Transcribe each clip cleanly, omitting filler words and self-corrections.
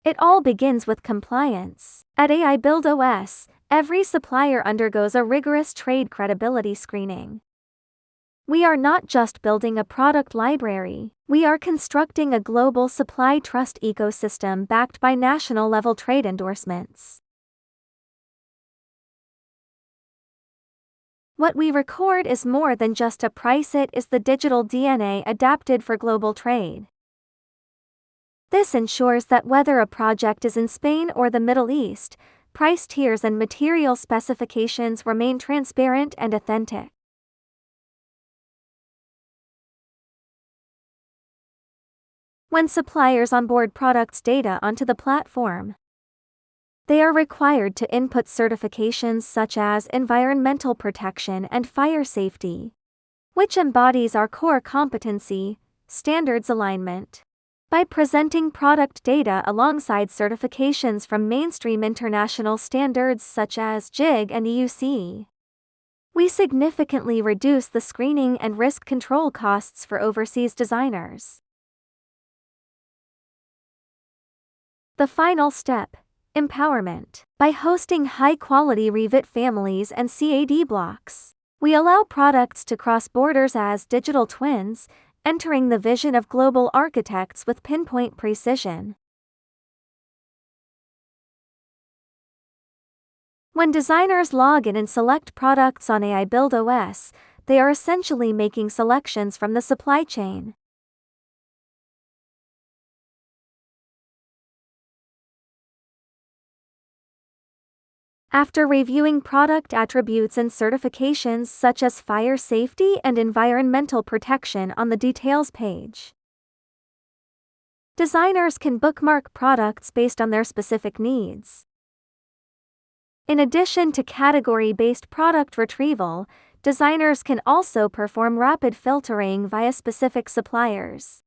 It all begins with compliance. At AI Build OS, every supplier undergoes a rigorous trade credibility screening. We are not just building a product library, we are constructing a global supply trust ecosystem backed by national-level trade endorsements. What we record is more than just a price, it is the digital DNA adapted for global trade. This ensures that whether a project is in Spain or the Middle East, price tiers and material specifications remain transparent and authentic. When suppliers onboard products' data onto the platform, they are required to input certifications such as environmental protection and fire safety, which embodies our core competency, standards alignment. By presenting product data alongside certifications from mainstream international standards such as JIG and EUC, we significantly reduce the screening and risk control costs for overseas designers. The final step: empowerment. By hosting high-quality Revit families and CAD blocks, we allow products to cross borders as digital twins, entering the vision of global architects with pinpoint precision. When designers log in and select products on AI Build OS, they are essentially making selections from the supply chain. After reviewing product attributes and certifications such as fire safety and environmental protection on the details page, designers can bookmark products based on their specific needs. In addition to category-based product retrieval, designers can also perform rapid filtering via specific suppliers.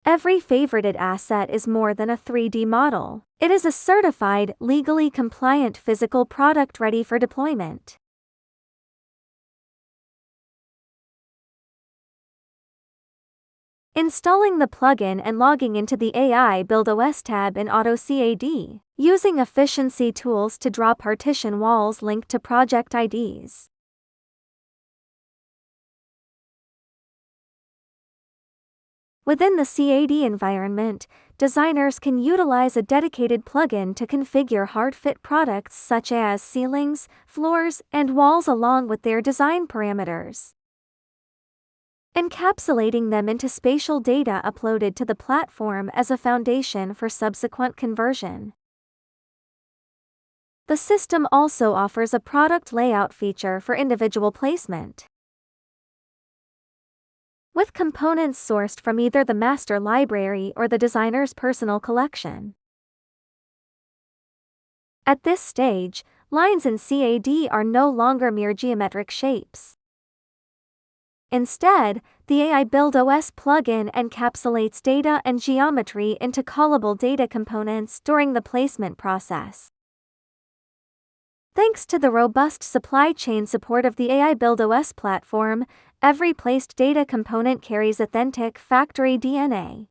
Every favorited asset is more than a 3D model. It is a certified, legally compliant physical product ready for deployment. Installing the plugin and logging into the AI Build OS tab in AutoCAD, using efficiency tools to draw partition walls linked to project IDs. Within the CAD environment, designers can utilize a dedicated plugin to configure hard-fit products such as ceilings, floors, and walls along with their design parameters, encapsulating them into spatial data uploaded to the platform as a foundation for subsequent conversion. The system also offers a product layout feature for individual placement, with components sourced from either the master library or the designer's personal collection. At this stage, lines in CAD are no longer mere geometric shapes. Instead, the AI Build OS plugin encapsulates data and geometry into callable data components during the placement process. Thanks to the robust supply chain support of the AI Build OS platform, every placed data component carries authentic factory DNA.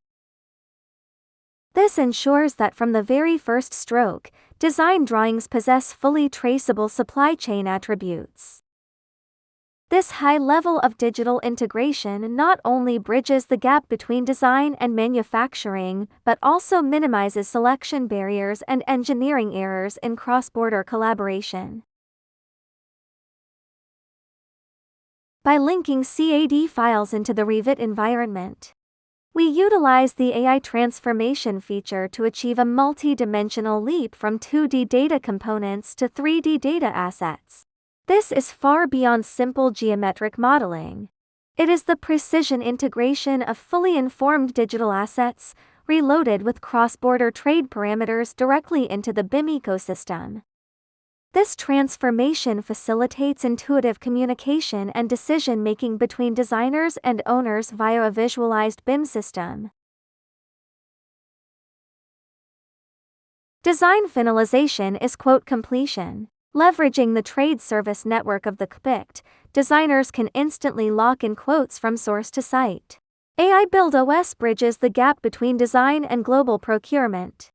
This ensures that from the very first stroke, design drawings possess fully traceable supply chain attributes. This high level of digital integration not only bridges the gap between design and manufacturing, but also minimizes selection barriers and engineering errors in cross-border collaboration. By linking CAD files into the Revit environment, we utilize the AI transformation feature to achieve a multi-dimensional leap from 2D data components to 3D data assets. This is far beyond simple geometric modeling. It is the precision integration of fully informed digital assets, reloaded with cross-border trade parameters directly into the BIM ecosystem. This transformation facilitates intuitive communication and decision-making between designers and owners via a visualized BIM system. Design finalization is quote completion. Leveraging the trade service network of the CPICT, designers can instantly lock in quotes from source to site. AI Build OS bridges the gap between design and global procurement.